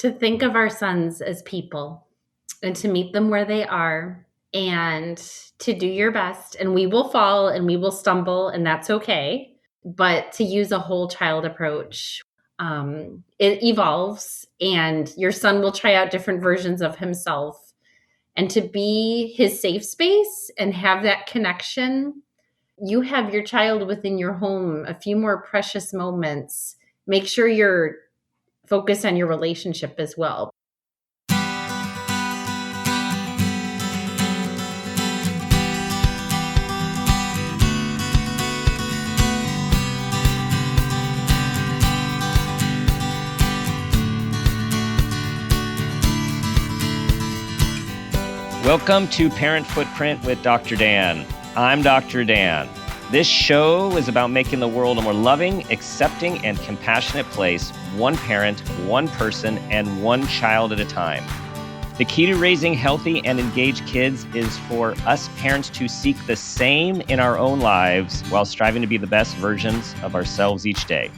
to think of our sons as people and to meet them where they are and to do your best. And we will fall and we will stumble, and that's okay. But to use a whole child approach, it evolves, and your son will try out different versions of himself. And to be his safe space and have that connection, you have your child within your home a few more precious moments. Make sure you're focused on your relationship as well. Welcome to Parent Footprint with Dr. Dan. I'm Dr. Dan. This show is about making the world a more loving, accepting, and compassionate place, one parent, one person, and one child at a time. The key to raising healthy and engaged kids is for us parents to seek the same in our own lives while striving to be the best versions of ourselves each day.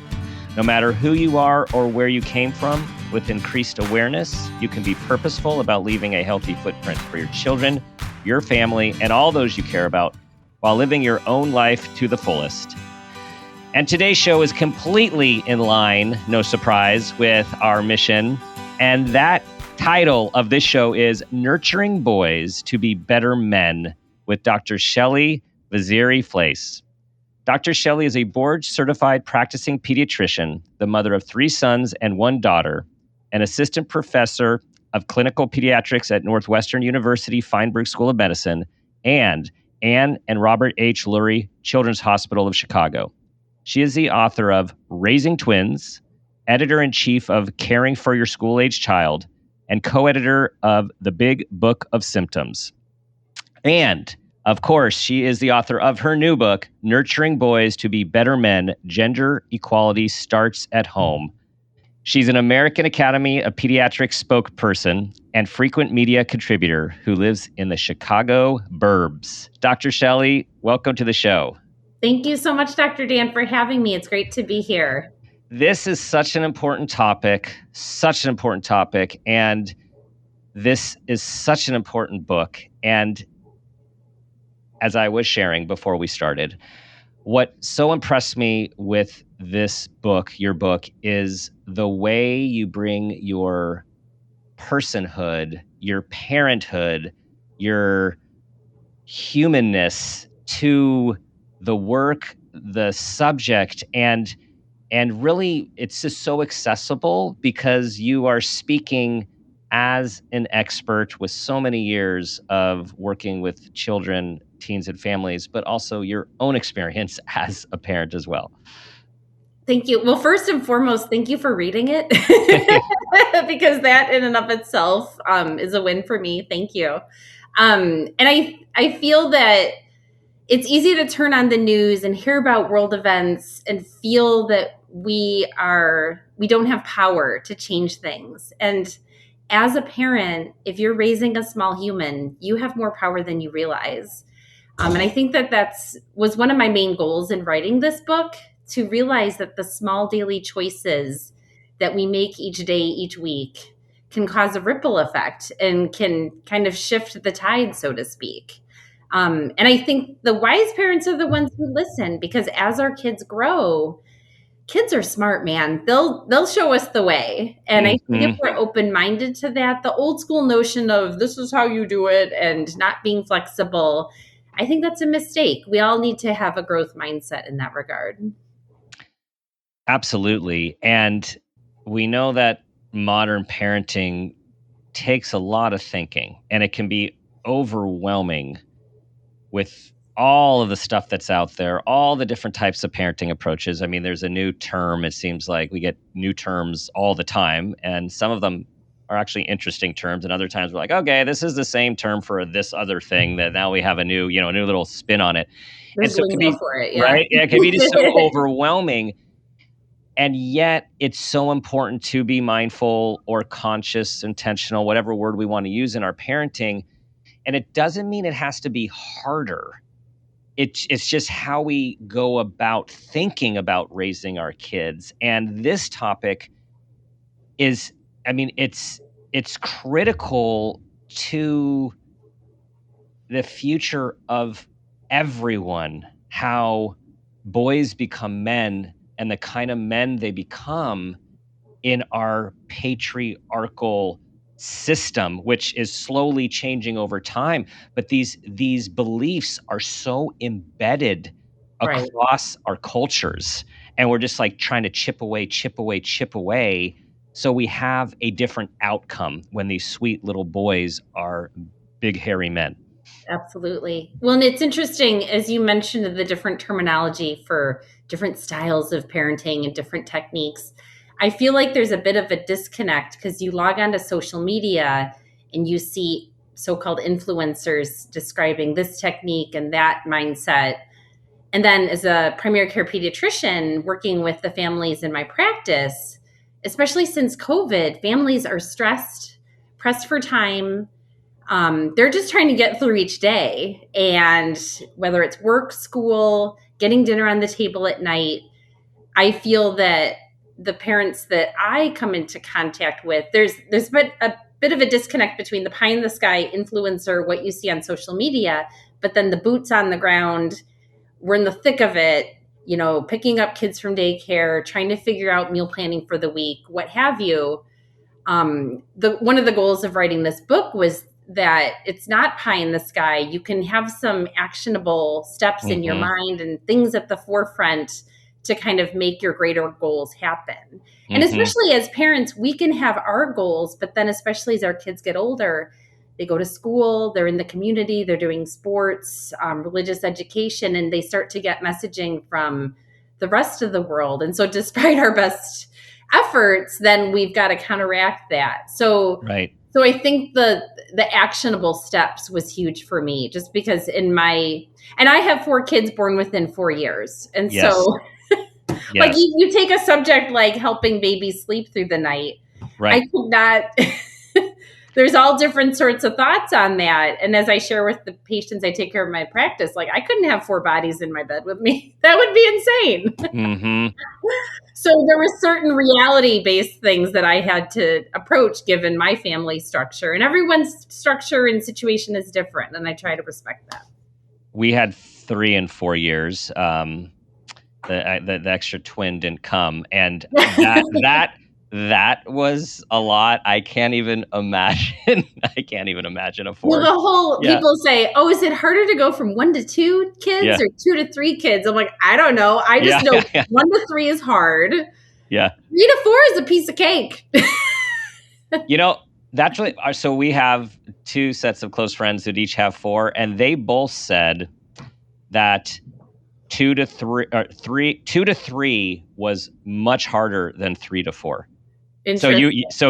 No matter who you are or where you came from, with increased awareness, you can be purposeful about leaving a healthy footprint for your children, your family, and all those you care about, while living your own life to the fullest. And today's show is completely in line, no surprise, with our mission. And that title of this show is Nurturing Boys to be Better Men with Dr. Shelly Vaziri Flais. Dr. Shelly is a board-certified practicing pediatrician, the mother of 3 sons and 1 daughter, an assistant professor of clinical pediatrics at Northwestern University Feinberg School of Medicine, and Anne and Robert H. Lurie Children's Hospital of Chicago. She is the author of Raising Twins, editor-in-chief of Caring for Your School-Age Child, and co-editor of The Big Book of Symptoms. And, of course, she is the author of her new book, Nurturing Boys to be Better Men, Gender Equality Starts at Home. She's an American Academy of Pediatrics spokesperson and frequent media contributor who lives in the Chicago burbs. Dr. Shelly, welcome to the show. Thank you so much, Dr. Dan, for having me. It's great to be here. This is such an important topic, and this is such an important book. And as I was sharing before we started, what so impressed me with this book, your book, is the way you bring your personhood, your parenthood, your humanness to the work, the subject, and really it's just so accessible because you are speaking as an expert with so many years of working with children, teens, and families, but also your own experience as a parent as well. Thank you. Well, first and foremost, thank you for reading it because that in and of itself is a win for me. Thank you. And I feel that it's easy to turn on the news and hear about world events and feel that we don't have power to change things. And as a parent, if you're raising a small human, you have more power than you realize. And I think that was one of my main goals in writing this book, to realize that the small daily choices that we make each day, each week, can cause a ripple effect and can kind of shift the tide, so to speak. And I think the wise parents are the ones who listen, because as our kids grow, kids are smart, man. They'll show us the way. And I think if we're open-minded to that, the old school notion of this is how you do it and not being flexible, I think that's a mistake. We all need to have a growth mindset in that regard. Absolutely. And we know that modern parenting takes a lot of thinking, and it can be overwhelming with all of the stuff that's out there, all the different types of parenting approaches. I mean, there's a new term. It seems like we get new terms all the time, and some of them are actually interesting terms. And other times we're like, okay, this is the same term for this other thing that now we have a new little spin on it. There's and so it can be, for it, yeah. right? Yeah, it can be just so overwhelming. And yet it's so important to be mindful or conscious, intentional, whatever word we want to use in our parenting. And it doesn't mean it has to be harder. It's just how we go about thinking about raising our kids. And this topic is I mean, it's critical to the future of everyone, how boys become men and the kind of men they become in our patriarchal system, which is slowly changing over time. But these beliefs are so embedded Right. across our cultures, and we're just like trying to chip away, chip away, chip away. So we have a different outcome when these sweet little boys are big hairy men. Absolutely. Well, and it's interesting, as you mentioned, the different terminology for different styles of parenting and different techniques. I feel like there's a bit of a disconnect because you log onto social media and you see so-called influencers describing this technique and that mindset. And then as a primary care pediatrician working with the families in my practice, especially since COVID, families are stressed, pressed for time. They're just trying to get through each day. And whether it's work, school, getting dinner on the table at night, I feel that the parents that I come into contact with, there's been a bit of a disconnect between the pie in the sky influencer, what you see on social media, but then the boots on the ground. We're in the thick of it, picking up kids from daycare, trying to figure out meal planning for the week, what have you. One of the goals of writing this book was that it's not pie in the sky. You can have some actionable steps in your mind and things at the forefront to kind of make your greater goals happen. And especially as parents, we can have our goals, but then especially as our kids get older, they go to school, they're in the community, they're doing sports, religious education, and they start to get messaging from the rest of the world. And so despite our best efforts, then we've got to counteract that. So I think the actionable steps was huge for me, just because and I have 4 kids born within 4 years. And so like you take a subject like helping babies sleep through the night. I could not there's all different sorts of thoughts on that. And as I share with the patients I take care of in my practice, like I couldn't have 4 bodies in my bed with me. That would be insane. So there were certain reality-based things that I had to approach given my family structure. And everyone's structure and situation is different, and I try to respect that. We had 3 and 4 years. The extra twin didn't come, and that was a lot. I can't even imagine. I can't even imagine a 4. Well, people say, "Oh, is it harder to go from 1 to 2 kids or 2 to 3 kids?" I'm like, I don't know. I just know 1 to 3 is hard. 3 to 4 is a piece of cake. That's really. So we have 2 sets of close friends that each have 4, and they both said that 2 to 3 was much harder than 3 to 4. So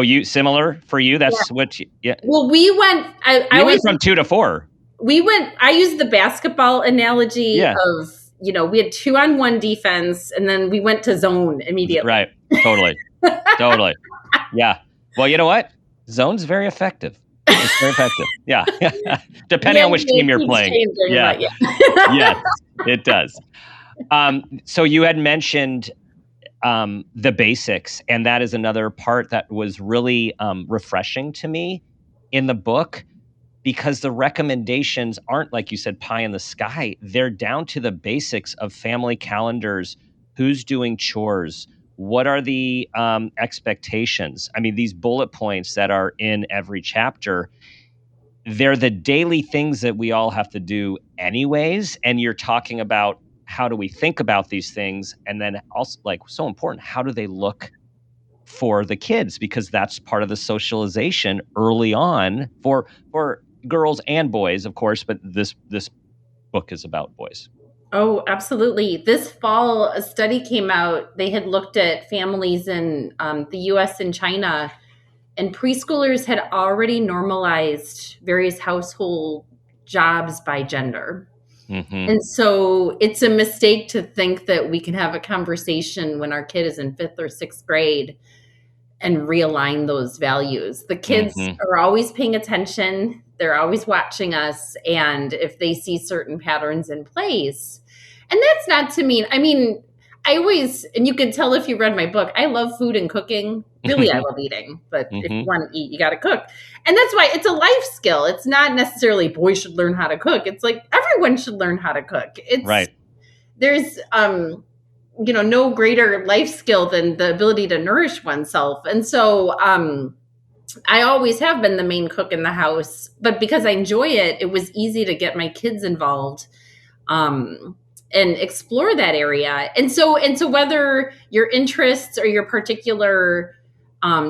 you similar for you? That's what you, Well, we went. I went from 2 to 4. I used the basketball analogy of we had 2-on-1 defense, and then we went to zone immediately. Right. Totally. Totally. Yeah. Well, you know what? Zone's very effective. It's very effective. Yeah. Depending on which team you're playing. Yes, it does. So you had mentioned the basics, and that is another part that was really refreshing to me in the book, because the recommendations aren't, like you said, pie in the sky. They're down to the basics of family calendars, who's doing chores, what are the expectations. I mean, these bullet points that are in every chapter, they're the daily things that we all have to do anyways. And you're talking about how do we think about these things? And then also, like, so important, how do they look for the kids? Because that's part of the socialization early on for girls and boys, of course, but this book is about boys. Oh, absolutely. This fall, a study came out. They had looked at families in the U.S. and China, and preschoolers had already normalized various household jobs by gender. And so it's a mistake to think that we can have a conversation when our kid is in 5th or 6th grade and realign those values. The kids are always paying attention. They're always watching us. And if they see certain patterns in place, and that's not to mean, I always, and you can tell if you read my book, I love food and cooking. Really, I love eating, but if you want to eat, you got to cook. And that's why it's a life skill. It's not necessarily boys should learn how to cook. It's like everyone should learn how to cook. It's Right. There's no greater life skill than the ability to nourish oneself. And so I always have been the main cook in the house, but because I enjoy it, it was easy to get my kids involved. And explore that area. And so whether your interests or your particular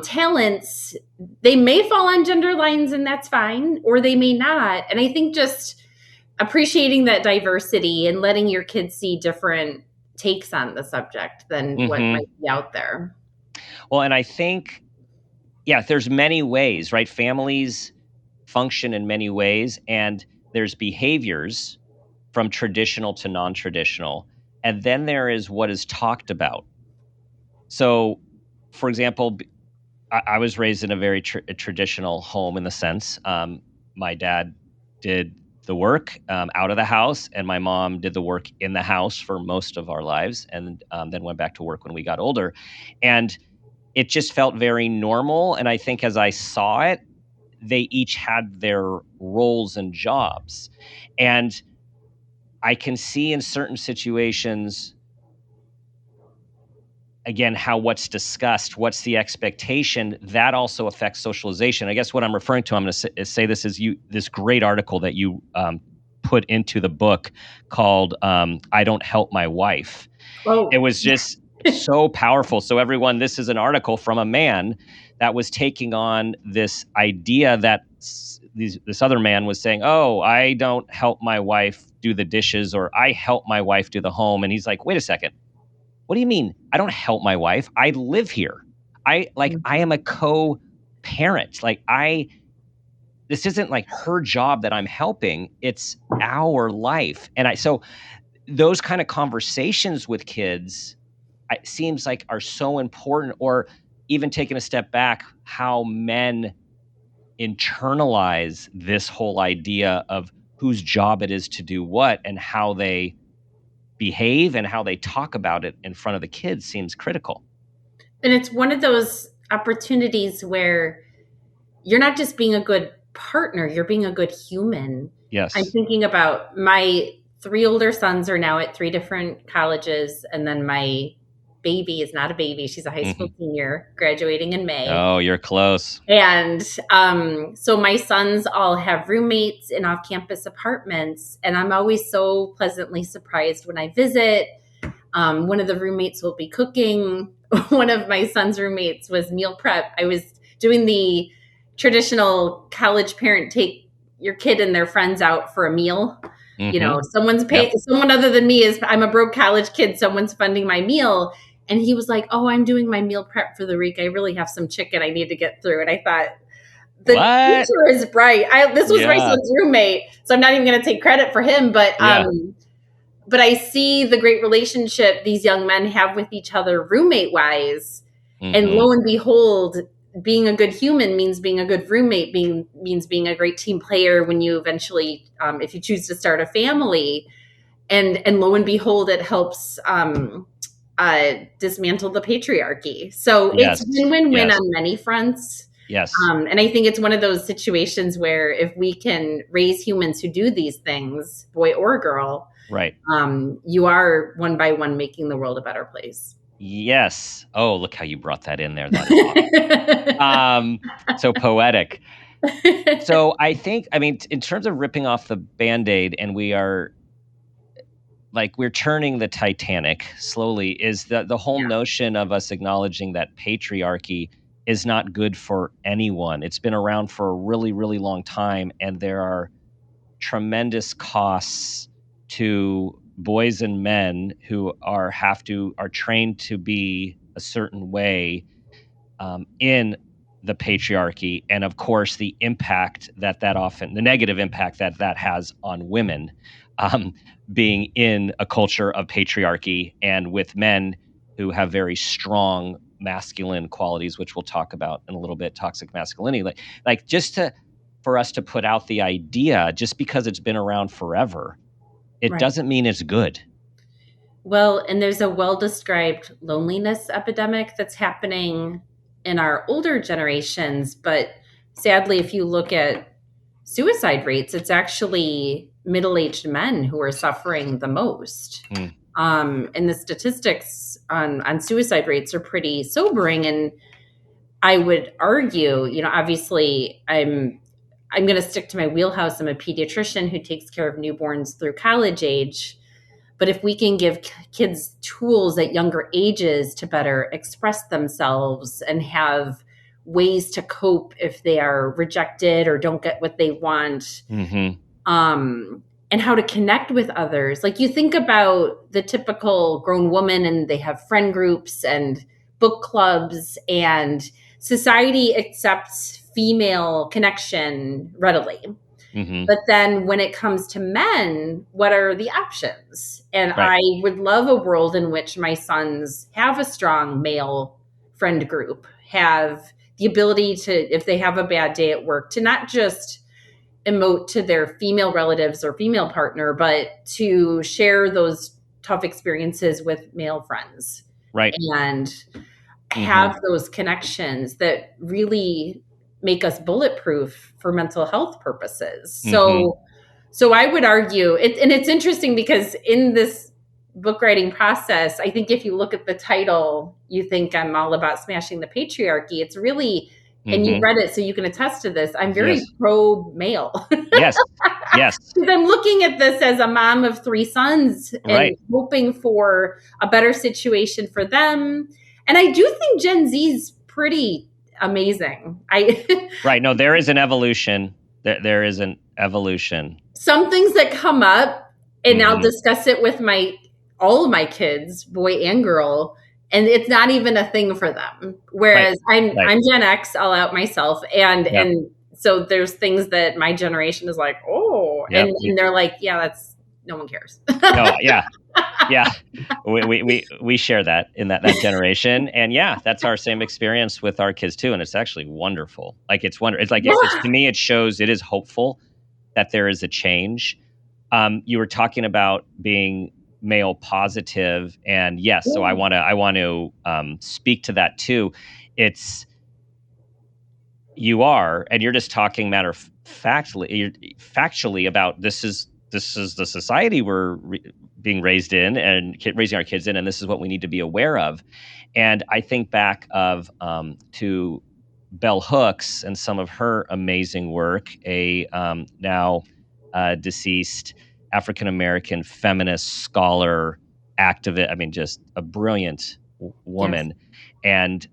talents, they may fall on gender lines, and that's fine, or they may not. And I think just appreciating that diversity and letting your kids see different takes on the subject than what might be out there. Well, and I think, there's many ways, right? Families function in many ways, and there's behaviors from traditional to non-traditional. And then there is what is talked about. So, for example, I was raised in a very traditional home in the sense my dad did the work out of the house, and my mom did the work in the house for most of our lives, and then went back to work when we got older. And it just felt very normal. And I think as I saw it, they each had their roles and jobs. And I can see in certain situations, again, how what's discussed, what's the expectation, that also affects socialization. I guess what I'm referring to, I'm going to say this is this great article that you put into the book called I Don't Help My Wife. Oh. It was just so powerful. So everyone, this is an article from a man that was taking on this idea that this other man was saying, oh, I don't help my wife do the dishes, or I help my wife do the home. And he's like, wait a second. What do you mean? I don't help my wife. I live here. I am a co-parent. This isn't like her job that I'm helping. It's our life. And so those kind of conversations with kids, it seems like are so important. Or even taking a step back, how men internalize this whole idea of whose job it is to do what, and how they behave and how they talk about it in front of the kids seems critical. And it's one of those opportunities where you're not just being a good partner, you're being a good human. Yes. I'm thinking about my 3 older sons are now at 3 different colleges, and then my baby is not a baby. She's a high school senior graduating in May. Oh, you're close. And so my sons all have roommates in off-campus apartments, and I'm always so pleasantly surprised when I visit. One of the roommates will be cooking. One of my son's roommates was meal prep. I was doing the traditional college parent take your kid and their friends out for a meal. Someone's paying, someone other than me I'm a broke college kid. Someone's funding my meal. And he was like, oh, I'm doing my meal prep for the week. I really have some chicken I need to get through. And I thought, the future is bright. This was my son's roommate, so I'm not even going to take credit for him. But I see the great relationship these young men have with each other roommate-wise. And lo and behold, being a good human means being a good roommate, means being a great team player when you eventually, if you choose to start a family. And lo and behold, it helps dismantle the patriarchy. So it's win-win-win on many fronts. Yes. And I think it's one of those situations where if we can raise humans who do these things, boy or girl, right, you are one by one making the world a better place. Yes. Oh, look how you brought that in there. That is awesome. So poetic. So I think, in terms of ripping off the Band-Aid, and we're turning the Titanic slowly, is the whole notion of us acknowledging that patriarchy is not good for anyone. It's been around for a really, really long time, and there are tremendous costs to boys and men who are trained to be a certain way in the patriarchy, and of course the impact the negative impact that has on women, being in a culture of patriarchy, and with men who have very strong masculine qualities, which we'll talk about in a little bit, toxic masculinity. For us to put out the idea, just because it's been around forever, it doesn't mean it's good. Well, and there's a well-described loneliness epidemic that's happening in our older generations, but sadly, if you look at suicide rates, it's actually middle-aged men who are suffering the most. Mm. And the statistics on suicide rates are pretty sobering. And I would argue, obviously, I'm going to stick to my wheelhouse. I'm a pediatrician who takes care of newborns through college age. But if we can give kids tools at younger ages to better express themselves and have ways to cope if they are rejected or don't get what they want, Mm-hmm. And how to connect with others. Like, you think about the typical grown woman and they have friend groups and book clubs, and society accepts female connection readily. Mm-hmm. But then when it comes to men, what are the options? And Right. I would love a world in which my sons have a strong male friend group, have the ability to, if they have a bad day at work, to not just emote to their female relatives or female partner, but to share those tough experiences with male friends. Right. And have those connections that really make us bulletproof for mental health purposes. So I would argue and it's interesting because in this book writing process, I think if you look at the title, you think I'm all about smashing the patriarchy. It's really, and you read it, so you can attest to this, I'm very pro male. Yes. Yes. Because I'm looking at this as a mom of 3 sons and hoping for a better situation for them. And I do think Gen Z's pretty amazing. Right. No, there is an evolution. There is an evolution. Some things that come up, and I'll discuss it with all of my kids, boy and girl, and it's not even a thing for them. Whereas I'm Gen X, I'll out myself, and so there's things that my generation is like, and they're like, yeah, that's, no one cares. No, yeah. Yeah, we share that in that generation, and that's our same experience with our kids too, and it's actually wonderful. Like, it's wonderful. It's like to me, it shows, it is hopeful that there is a change. You were talking about being male positive, and yes, so I want to speak to that too. You are, and you're just talking factually about this is the society we're being raised in and raising our kids in, and this is what we need to be aware of. And I think back to Bell Hooks and some of her amazing work, a now deceased African-American feminist scholar, activist. I mean, just a brilliant woman. Yes. And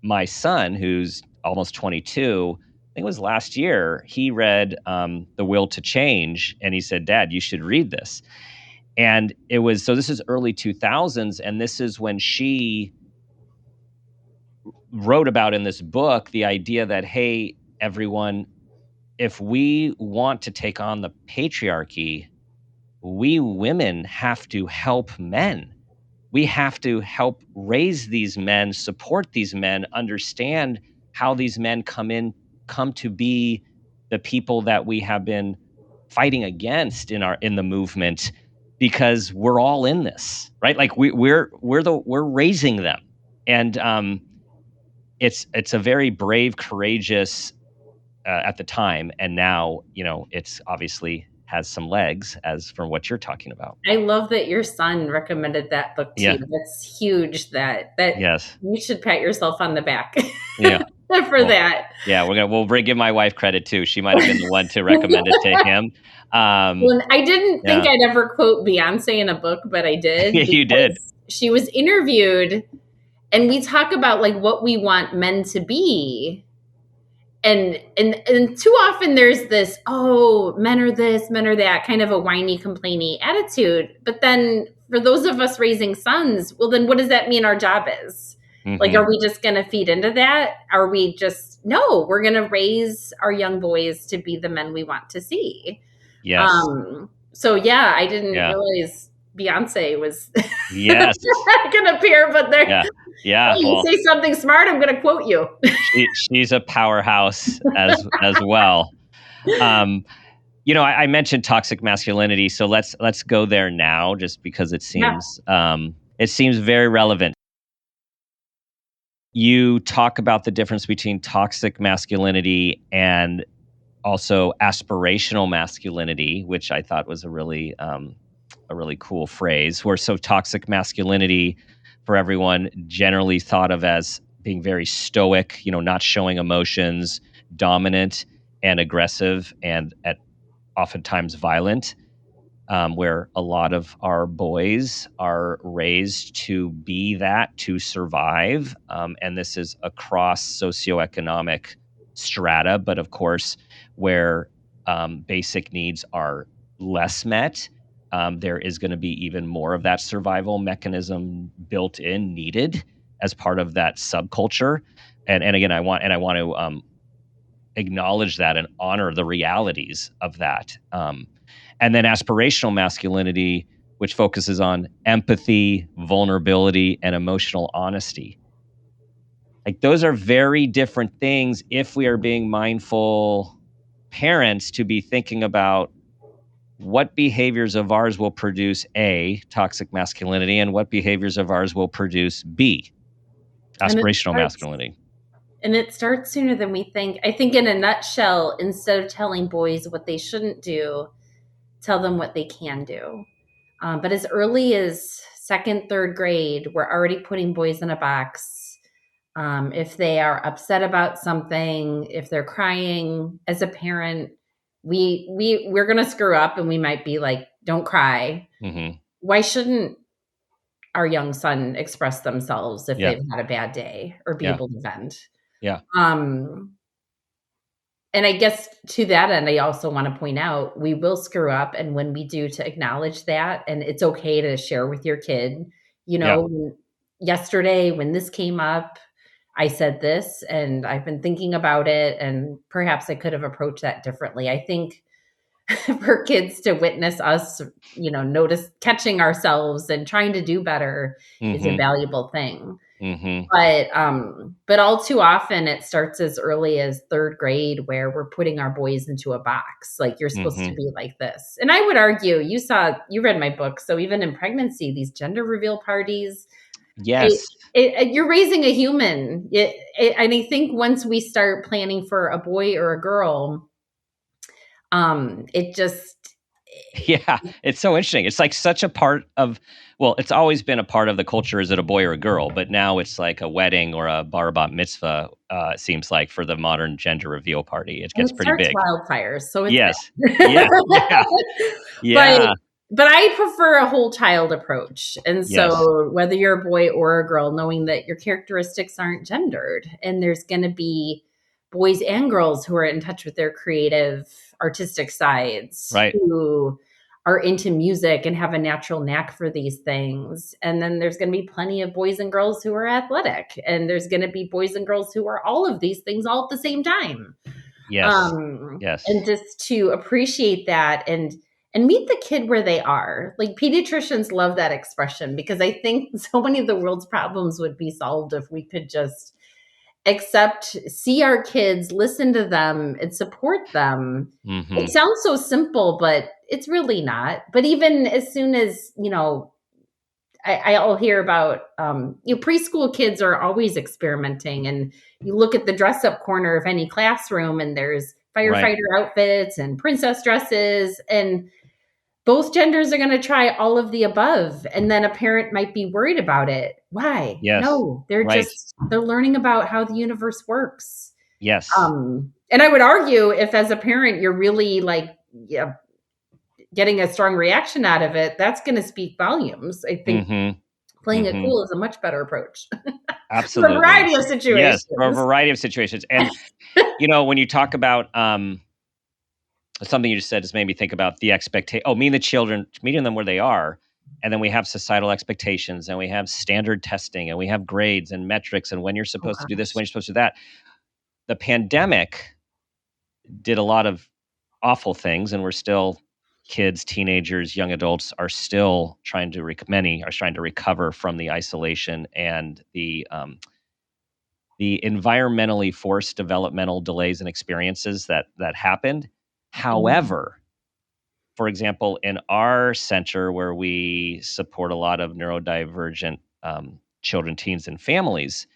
my son, who's almost 22, I think it was last year, he read The Will to Change, and he said, "Dad, you should read this." And it was, so this is early 2000s, and this is when she wrote about in this book the idea that, hey, everyone, if we want to take on the patriarchy, we women have to help men. We have to help raise these men, support these men, understand how these men come to be the people that we have been fighting against in the movement, because we're all in this, right? Like we're raising them, and it's a very brave, courageous at the time, and now it's obviously has some legs as from what you're talking about. I love that your son recommended that book to you. That's huge. That yes, you should pat yourself on the back. Yeah. For that. Yeah, we'll give my wife credit too. She might have been the one to recommend it to him. Well, I didn't think I'd ever quote Beyonce in a book, but I did. You did. She was interviewed, and we talk about like what we want men to be. And too often there's this, men are this, men are that, kind of a whiny, complainy attitude. But then for those of us raising sons, well, then what does that mean our job is? Mm-hmm. Like, are we just going to feed into that? Are we just, no, we're going to raise our young boys to be the men we want to see. Yes. So I didn't realize Beyonce was going to appear, but there. Yeah. Hey, you say something smart, I'm going to quote you. She's a powerhouse as well. I mentioned toxic masculinity, so let's go there now, just because it Yeah. seems very relevant. You talk about the difference between toxic masculinity and also aspirational masculinity, which I thought was a really cool phrase. Where so toxic masculinity, for everyone, generally thought of as being very stoic, not showing emotions, dominant and aggressive, and at oftentimes violent. Where a lot of our boys are raised to be that, to survive. And this is across socioeconomic strata, but of course, where basic needs are less met, there is going to be even more of that survival mechanism built in, needed as part of that subculture. And again, I want to acknowledge that and honor the realities of that. And then aspirational masculinity, which focuses on empathy, vulnerability, and emotional honesty. Like, those are very different things if we are being mindful parents to be thinking about what behaviors of ours will produce A, toxic masculinity, and what behaviors of ours will produce B, And it aspirational starts masculinity. and it starts sooner than we think. I think in a nutshell, instead of telling boys what they shouldn't do, tell them what they can do. But as early as second, third grade, we're already putting boys in a box. If they are upset about something, if they're crying, as a parent, we're gonna screw up, and we might be like, "Don't cry." Mm-hmm. Why shouldn't our young son express themselves if Yeah. they've had a bad day or be Yeah. able to vent? Yeah. Um, and I guess to that end, I also want to point out we will screw up. And when we do, to acknowledge that. And it's okay to share with your kid, Yeah. yesterday when this came up, I said this and I've been thinking about it. And perhaps I could have approached that differently. I think for kids to witness us, notice catching ourselves and trying to do better is a Mm-hmm. valuable thing. Mm-hmm. But all too often it starts as early as third grade where we're putting our boys into a box. Like, you're supposed to Mm-hmm. be like this. And I would argue, you read my book. So even in pregnancy, these gender reveal parties, Yes. you're raising a human. And I think once we start planning for a boy or a girl, it just, Yeah, it's so interesting. It's like such a part of, well, it's always been a part of the culture. Is it a boy or a girl? But now it's like a wedding or a bar bat mitzvah, it seems like, for the modern gender reveal party. It and gets it pretty starts big. wildfires. So it's Yes. bad. Yeah. Yeah. but Yeah. but I prefer a whole child approach. And Yes. so whether you're a boy or a girl, knowing that your characteristics aren't gendered, and there's going to be boys and girls who are in touch with their creative, artistic sides, Right. who are into music and have a natural knack for these things. And then there's going to be plenty of boys and girls who are athletic. And there's going to be boys and girls who are all of these things all at the same time. Yes. Yes. And just to appreciate that and meet the kid where they are. Like, pediatricians love that expression, because I think so many of the world's problems would be solved if we could just see our kids, listen to them, and support them. Mm-hmm. It sounds so simple, but it's really not. But even as soon as, I'll hear about, preschool kids are always experimenting, and you look at the dress up corner of any classroom and there's Right. firefighter outfits and princess dresses, and both genders are going to try all of the above. And then a parent might be worried about it. Why? Yes. No, they're Right. they're learning about how the universe works. Yes. And I would argue, if as a parent you're really like, getting a strong reaction out of it, that's going to speak volumes. I think Mm-hmm. playing it Mm-hmm. cool is a much better approach. Absolutely. For a variety of situations. Yes, for a variety of situations. And when you talk about something you just said, just made me think about the expectation. Oh, meeting the children, meeting them where they are. And then we have societal expectations, and we have standard testing, and we have grades and metrics, and when you're supposed to do this, when you're supposed to do that. The pandemic did a lot of awful things, and we're still, kids, teenagers, young adults are still trying to many are trying to recover from the isolation and the environmentally forced developmental delays and experiences that happened. However, for example, in our center where we support a lot of neurodivergent children, teens, and families,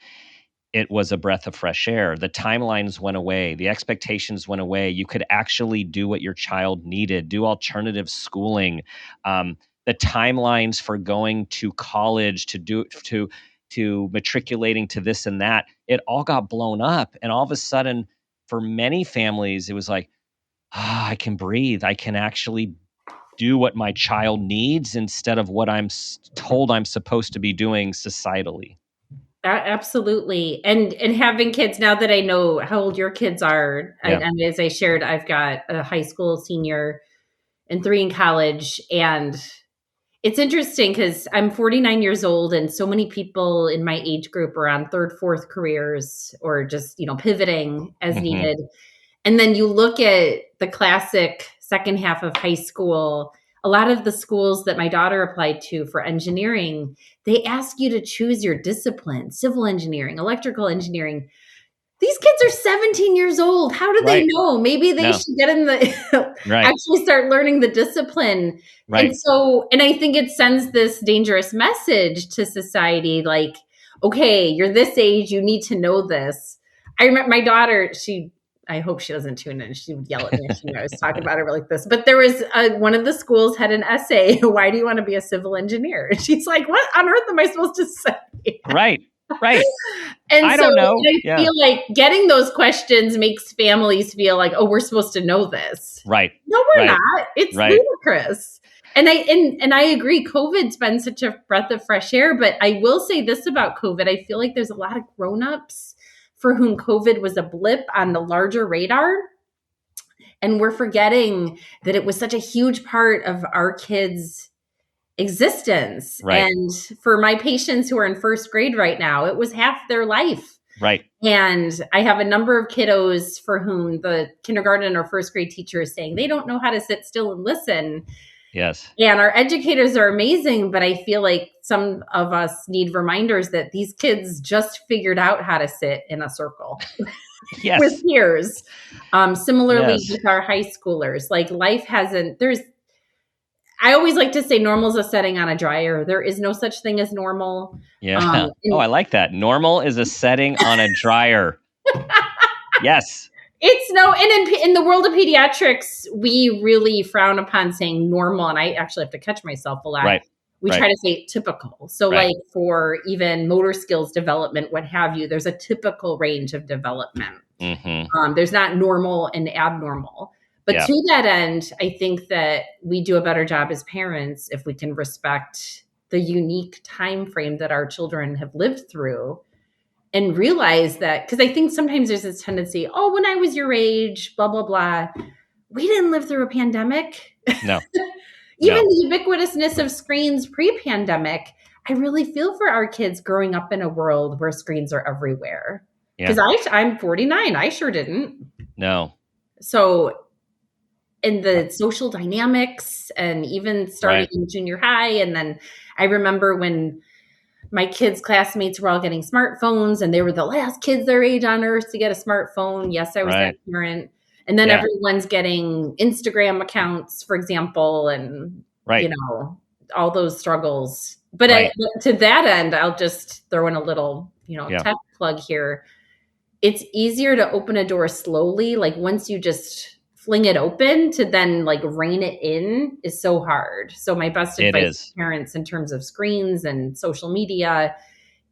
it was a breath of fresh air. The timelines went away. The expectations went away. You could actually do what your child needed, do alternative schooling. The timelines for going to college, to matriculating to this and that, it all got blown up. And all of a sudden, for many families, it was like, I can breathe. I can actually do what my child needs instead of what I'm told I'm supposed to be doing societally. Absolutely. And having kids, now that I know how old your kids are, and as I shared, I've got a high school senior and 3 in college. And it's interesting because I'm 49 years old, and so many people in my age group are on 3rd, 4th careers, or just, pivoting as needed. And then you look at the classic second half of high school, a lot of the schools that my daughter applied to for engineering, they ask you to choose your discipline: civil engineering, electrical engineering. These kids are 17 years old. How do they know? Maybe they should get in the actually start learning the discipline. Right. And I think it sends this dangerous message to society, like, okay, you're this age, you need to know this. I remember my daughter, I hope she doesn't tune in. She would yell at me if she knew I was talking about her like this. But there was one of the schools had an essay, why do you want to be a civil engineer? And she's like, what on earth am I supposed to say? Right. And I don't know. I feel like getting those questions makes families feel like, oh, we're supposed to know this. Right. No, we're not. It's ludicrous. And I agree. COVID's been such a breath of fresh air. But I will say this about COVID. I feel like there's a lot of grownups for whom COVID was a blip on the larger radar. And we're forgetting that it was such a huge part of our kids' existence. Right. And for my patients who are in 1st grade right now, it was half their life. Right. And I have a number of kiddos for whom the kindergarten or 1st grade teacher is saying they don't know how to sit still and listen. Yes. And our educators are amazing, but I feel like some of us need reminders that these kids just figured out how to sit in a circle with peers. Similarly with our high schoolers, like life hasn't, I always like to say normal is a setting on a dryer. There is no such thing as normal. Yeah. I like that. Normal is a setting on a dryer. Yes. And in the world of pediatrics, we really frown upon saying normal. And I actually have to catch myself a lot. Right. We try to say typical. So like for even motor skills development, what have you, there's a typical range of development. There's not normal and abnormal. But to that end, I think that we do a better job as parents if we can respect the unique time frame that our children have lived through and realize that, because I think sometimes there's this tendency, oh, when I was your age, blah, blah, blah. We didn't live through a pandemic. No. Even the ubiquitousness of screens pre-pandemic, I really feel for our kids growing up in a world where screens are everywhere. Because I'm 49. I sure didn't. No. So in the social dynamics and even starting in junior high. And then I remember when my kids' classmates were all getting smartphones and they were the last kids their age on earth to get a smartphone. Yes, I was that parent. And then everyone's getting Instagram accounts, for example, and, all those struggles. But to that end, I'll just throw in a little, tech plug here. It's easier to open a door slowly. Like once you just fling it open, to then like rein it in is so hard. So my best advice to parents in terms of screens and social media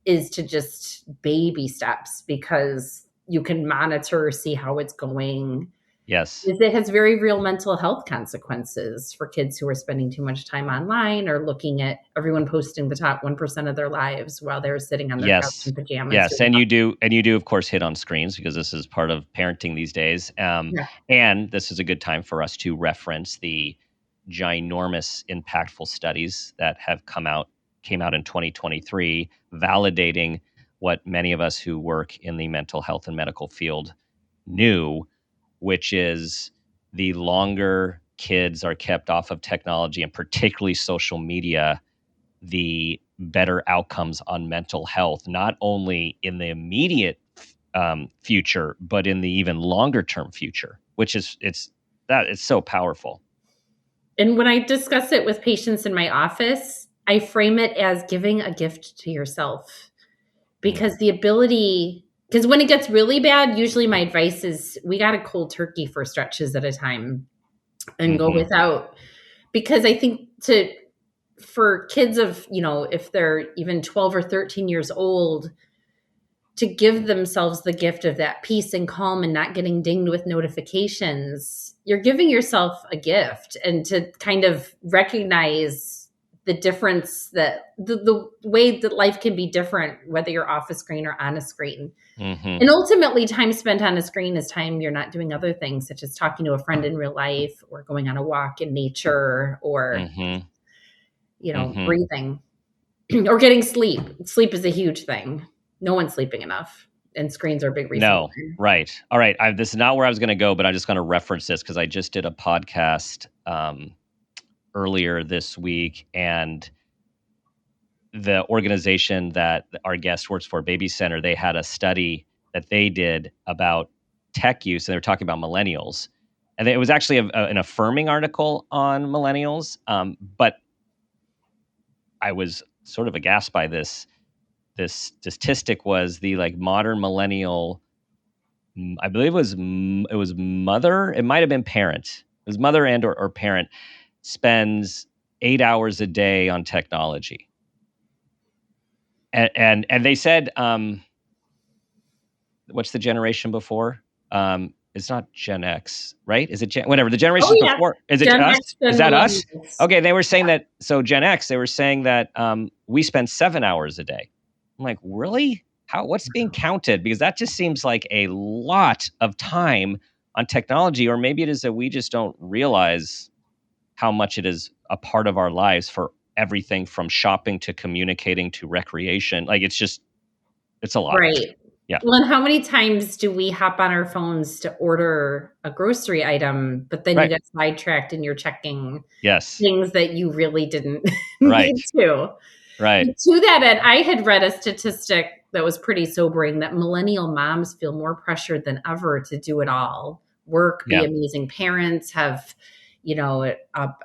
is to just baby steps, because you can monitor, see how it's going. Yes. It has very real mental health consequences for kids who are spending too much time online or looking at everyone posting the top 1% of their lives while they're sitting on their couch in pajamas. Yes, and you do, of course, hit on screens because this is part of parenting these days. And this is a good time for us to reference the ginormous, impactful studies that have came out in 2023, validating what many of us who work in the mental health and medical field knew, which is the longer kids are kept off of technology and particularly social media, the better outcomes on mental health, not only in the immediate future, but in the even longer term future, which is it's so powerful. And when I discuss it with patients in my office, I frame it as giving a gift to yourself, because the ability, because when it gets really bad, usually my advice is we got to cold turkey for stretches at a time and go without, because I think for kids of, if they're even 12 or 13 years old, to give themselves the gift of that peace and calm and not getting dinged with notifications, you're giving yourself a gift, and to kind of recognize the difference, that the way that life can be different, whether you're off a screen or on a screen. And ultimately, time spent on a screen is time you're not doing other things, such as talking to a friend in real life, or going on a walk in nature, or, breathing, or getting sleep. Sleep is a huge thing. No one's sleeping enough, and screens are a big reason. No, right. All right. This is not where I was going to go, but I'm just going to reference this because I just did a podcast earlier this week, and the organization that our guest works for, Baby Center, they had a study that they did about tech use, and they were talking about millennials. And it was actually an affirming article on millennials, but I was sort of aghast by this. This statistic was the modern millennial, I believe it was mother, it might have been parent. It was mother and or parent spends 8 hours a day on technology. And they said, what's the generation before? It's not Gen X, right? Is it whatever the generation before? Is it Gen us? X, Is that us? Okay, they were saying that. So Gen X, they were saying that we spend 7 hours a day. I'm like, really? What's being counted? Because that just seems like a lot of time on technology, or maybe it is that we just don't realize how much it is a part of our lives for everything from shopping to communicating to recreation. Like it's a lot. Right. Yeah. Well, and how many times do we hop on our phones to order a grocery item, but then you get sidetracked and you're checking things that you really didn't need to. Right. And to that end, I had read a statistic that was pretty sobering, that millennial moms feel more pressured than ever to do it all. Work, be amazing parents, have, a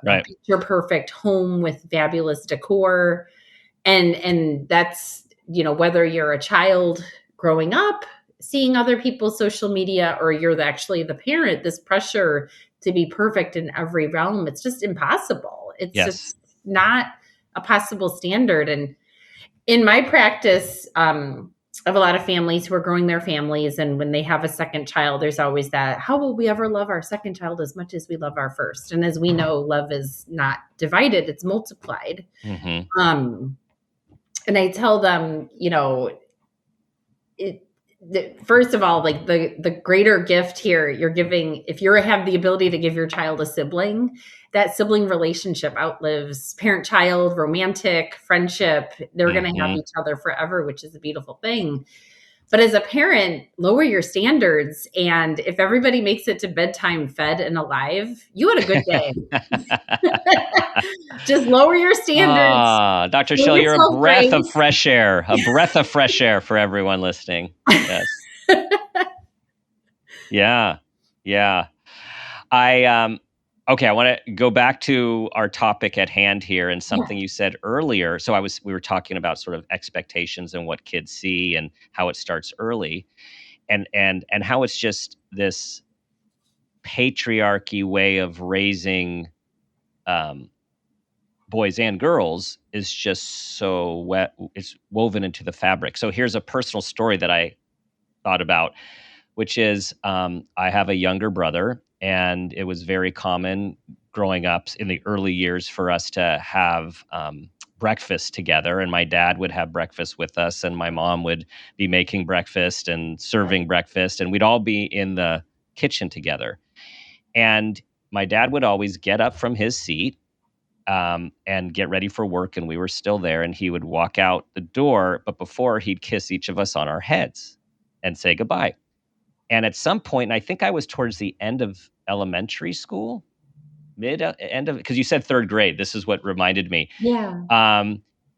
picture perfect home with fabulous decor. And that's, whether you're a child growing up, seeing other people's social media, or you're actually the parent, this pressure to be perfect in every realm, it's just impossible. It's just not a possible standard. And in my practice, I have a lot of families who are growing their families. And when they have a second child, there's always that, how will we ever love our second child as much as we love our first? And as we know, love is not divided, it's multiplied. And I tell them, first of all, the greater gift here you're giving, if you have the ability to give your child a sibling, that sibling relationship outlives parent-child, romantic, friendship. They're going to have each other forever, which is a beautiful thing. But as a parent, lower your standards. And if everybody makes it to bedtime fed and alive, you had a good day. Just lower your standards. Dr. Shelly, you're a breath of fresh air. A breath of fresh air for everyone listening. Yes. Yeah. Okay, I want to go back to our topic at hand here, and something you said earlier. So we were talking about sort of expectations and what kids see and how it starts early, and how it's just this patriarchy way of raising boys and girls is just so it's woven into the fabric. So here's a personal story that I thought about, which is I have a younger brother, and it was very common growing up in the early years for us to have breakfast together. And my dad would have breakfast with us, and my mom would be making breakfast and serving breakfast, and we'd all be in the kitchen together. And my dad would always get up from his seat and get ready for work, and we were still there, and he would walk out the door, but before, he'd kiss each of us on our heads and say goodbye. And at some point, and I think I was towards the end of elementary school, end of, because you said third grade. This is what reminded me. Yeah.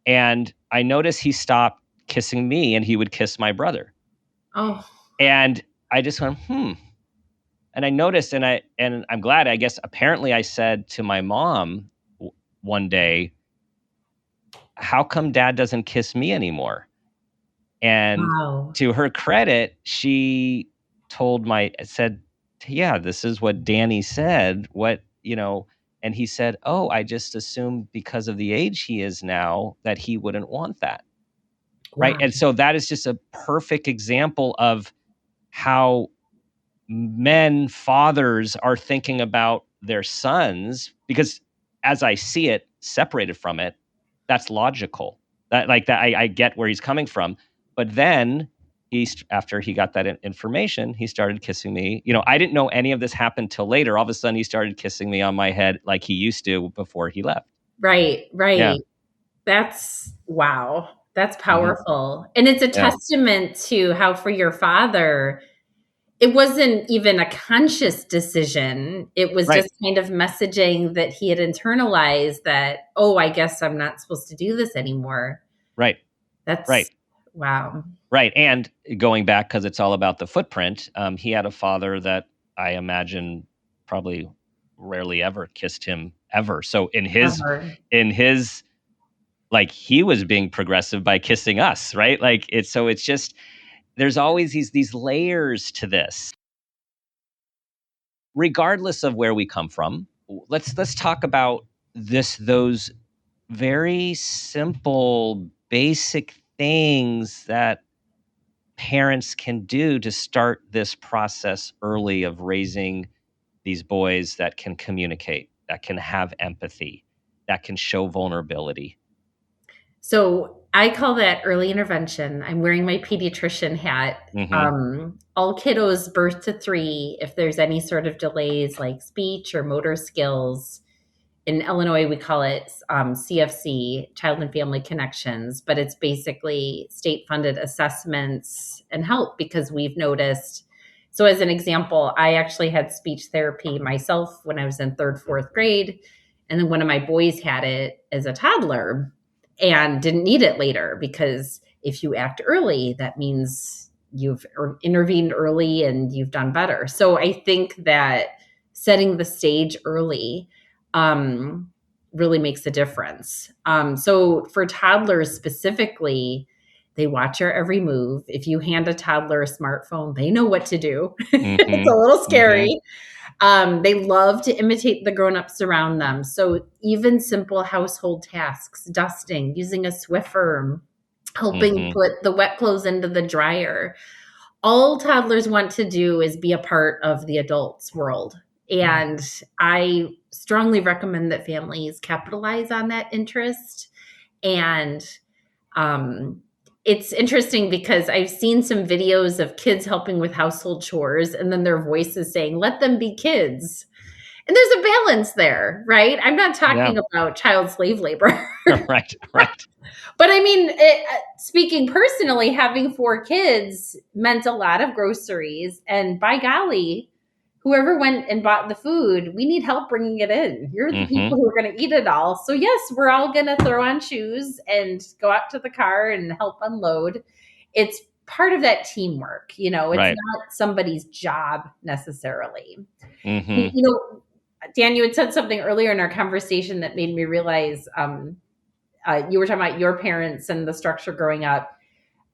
And I noticed he stopped kissing me, and he would kiss my brother. Oh. And I just went, I noticed, and I'm glad, I guess, apparently I said to my mom one day, how come dad doesn't kiss me anymore? And Wow. to her credit, she said, yeah, this is what Danny said. And he said, oh, I just assumed because of the age he is now that he wouldn't want that. Right. Wow. And so that is just a perfect example of how fathers are thinking about their sons, because as I see it, separated from it, that's logical. I get where he's coming from. But then after he got that information, he started kissing me. I didn't know any of this happened till later. All of a sudden, he started kissing me on my head like he used to before he left. Right. Yeah. That's wow. That's Mm-hmm. powerful. And it's a Yeah. testament to how for your father, it wasn't even a conscious decision. It was Right. just kind of messaging that he had internalized that, oh, I guess I'm not supposed to do this anymore. Right. That's right. Wow. Right. And going back, because it's all about the footprint, he had a father that I imagine probably rarely ever kissed him ever. So in his, like, he was being progressive by kissing us, right? Like it's just, there's always these layers to this. Regardless of where we come from, let's talk about those very simple, basic things that parents can do to start this process early of raising these boys that can communicate, that can have empathy, that can show vulnerability. So I call that early intervention. I'm wearing my pediatrician hat. Mm-hmm. All kiddos birth to 3, if there's any sort of delays like speech or motor skills, in Illinois, we call it CFC, Child and Family Connections, but it's basically state-funded assessments and help because we've noticed. So as an example, I actually had speech therapy myself when I was in 3rd, 4th grade. And then one of my boys had it as a toddler and didn't need it later, because if you act early, that means you've intervened early and you've done better. So I think that setting the stage early really makes a difference. So for toddlers specifically, they watch your every move. If you hand a toddler a smartphone, they know what to do. Mm-hmm. It's a little scary. Mm-hmm. They love to imitate the grown-ups around them. So even simple household tasks, dusting, using a Swiffer, helping put the wet clothes into the dryer. All toddlers want to do is be a part of the adult's world. And I strongly recommend that families capitalize on that interest. And it's interesting because I've seen some videos of kids helping with household chores, and then their voices saying, let them be kids. And there's a balance there, right? I'm not talking about child slave labor. Right. But I mean, speaking personally, having 4 kids meant a lot of groceries. And by golly, whoever went and bought the food, we need help bringing it in. You're the people who are going to eat it all. So yes, we're all going to throw on shoes and go out to the car and help unload. It's part of that teamwork. It's not somebody's job necessarily. Dan, you had said something earlier in our conversation that made me realize you were talking about your parents and the structure growing up.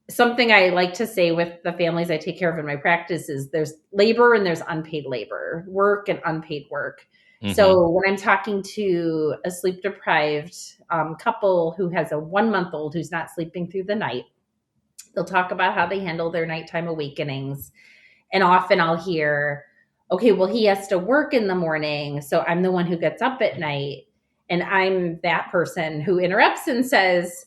Something I like to say with the families I take care of in my practice is there's labor and there's unpaid labor, work and unpaid work. So when I'm talking to a sleep deprived couple who has a 1-month-old who's not sleeping through the night, they'll talk about how they handle their nighttime awakenings. And often I'll hear, okay, well, he has to work in the morning, so I'm the one who gets up at night. And I'm that person who interrupts and says,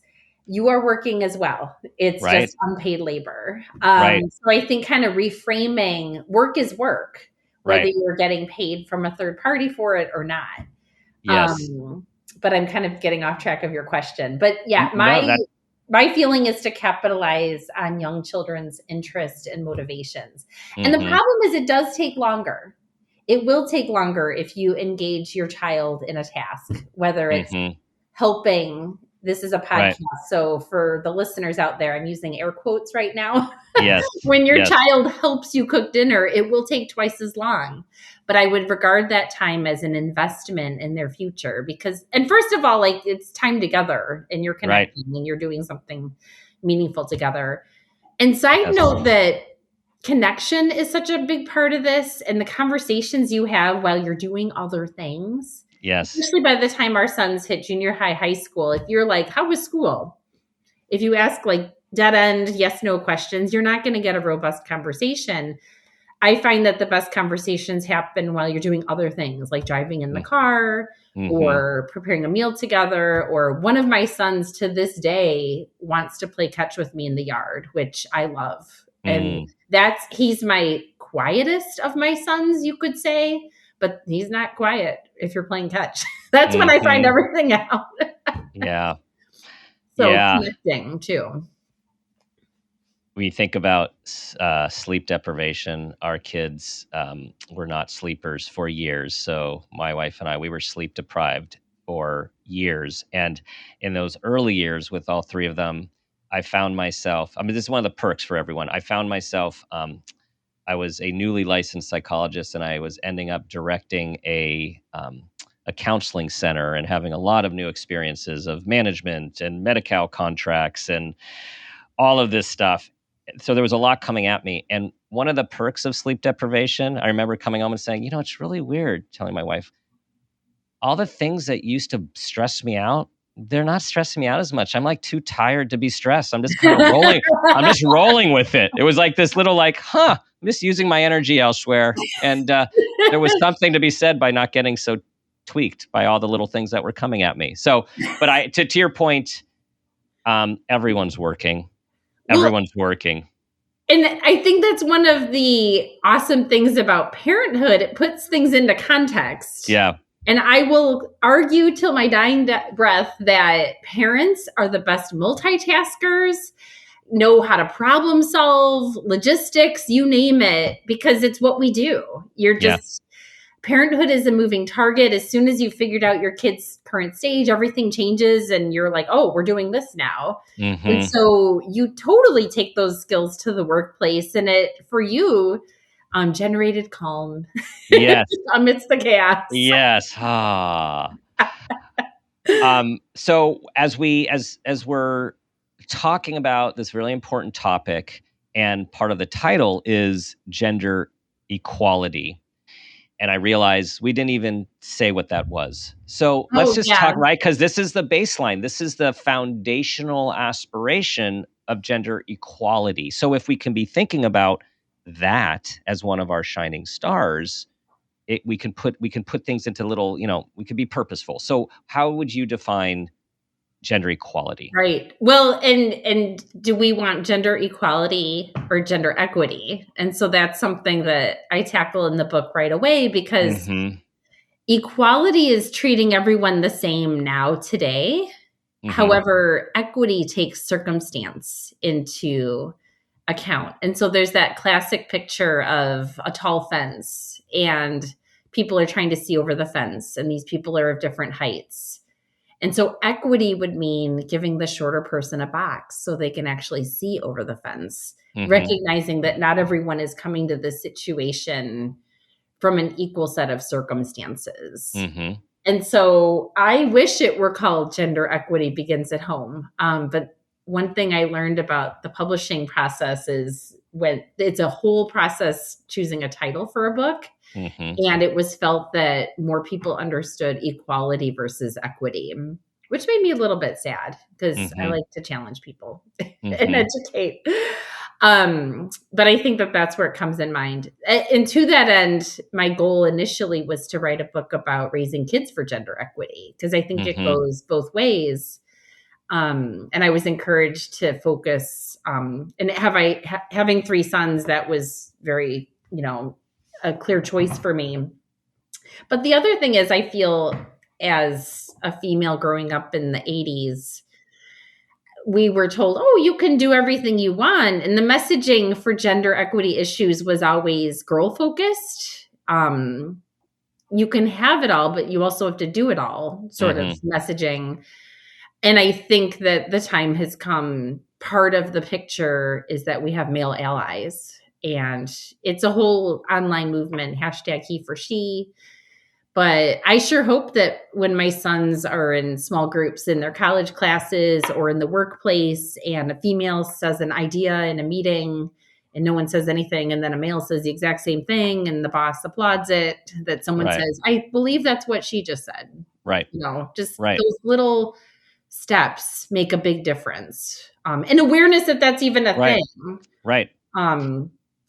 you are working as well. It's just unpaid labor. So I think kind of reframing work is work, whether you're getting paid from a third party for it or not. Yes. But I'm kind of getting off track of your question. But yeah, my feeling is to capitalize on young children's interest and motivations. And the problem is it does take longer. It will take longer if you engage your child in a task, whether it's helping this is a Right. podcast. So for the listeners out there, I'm using air quotes right now. Yes. When your Yes. child helps you cook dinner, it will take twice as long. But I would regard that time as an investment in their future because, and first of all, like it's time together and you're connecting and you're doing something meaningful together. And side Yes. note that connection is such a big part of this and the conversations you have while you're doing other things. Yes. Especially by the time our sons hit junior high, high school, if you're like, how was school? If you ask like dead end, yes, no questions, you're not going to get a robust conversation. I find that the best conversations happen while you're doing other things like driving in the car or preparing a meal together. Or one of my sons to this day wants to play catch with me in the yard, which I love. And he's my quietest of my sons, you could say, but he's not quiet if you're playing catch. That's when I find everything out. Yeah. So connecting too. We think about sleep deprivation. Our kids were not sleepers for years. So my wife and I, we were sleep deprived for years. And in those early years with all three of them, I found myself, I mean, this is one of the perks for everyone. I found myself, I was a newly licensed psychologist and I was ending up directing a counseling center and having a lot of new experiences of management and Medi-Cal contracts and all of this stuff. So there was a lot coming at me. And one of the perks of sleep deprivation, I remember coming home and saying, you know, it's really weird, telling my wife, all the things that used to stress me out, they're not stressing me out as much. I'm like too tired to be stressed. I'm just kind of rolling. I'm just rolling with it. It was like this little like, I'm just using my energy elsewhere. And there was something to be said by not getting so tweaked by all the little things that were coming at me. So, but to your point, everyone's working. Everyone's working. And I think that's one of the awesome things about parenthood. It puts things into context. Yeah. And I will argue till my dying breath that parents are the best multitaskers, know how to problem solve, logistics, you name it, because it's what we do. You're just, parenthood is a moving target. As soon as you figured out your kid's current stage, everything changes and you're like, oh, we're doing this now. And so you totally take those skills to the workplace and it, for you, generated calm. Yes. Amidst the chaos. Yes. So as we're talking about this really important topic, and part of the title is gender equality. And I realized we didn't even say what that was. So let's just talk, right? Because this is the baseline. This is the foundational aspiration of gender equality. So if we can be thinking about that as one of our shining stars, we can put things into little, we can be purposeful. So how would you define gender equality? Right. Well, and do we want gender equality or gender equity? And so that's something that I tackle in the book right away because equality is treating everyone the same now today. However, equity takes circumstance into account. And so there's that classic picture of a tall fence and people are trying to see over the fence and these people are of different heights. And so equity would mean giving the shorter person a box so they can actually see over the fence, recognizing that not everyone is coming to this situation from an equal set of circumstances. And so I wish it were called Gender Equity Begins at Home. But one thing I learned about the publishing process is when it's a whole process choosing a title for a book. And it was felt that more people understood equality versus equity, which made me a little bit sad because I like to challenge people and educate. But I think that that's where it comes in mind. And to that end, my goal initially was to write a book about raising kids for gender equity because I think it goes both ways. And I was encouraged to focus, and having three sons, that was very, a clear choice for me. But the other thing is I feel as a female growing up in the 80s, we were told, oh, you can do everything you want. And the messaging for gender equity issues was always girl focused. You can have it all, but you also have to do it all sort of messaging. And I think that the time has come. Part of the picture is that we have male allies, and it's a whole online movement, hashtag he for she. But I sure hope that when my sons are in small groups in their college classes or in the workplace, and a female says an idea in a meeting and no one says anything, and then a male says the exact same thing and the boss applauds it, that someone Right. says, I believe that's what she just said. Right. Just Right. those little steps make a big difference. And awareness that that's even a Right. thing. Right.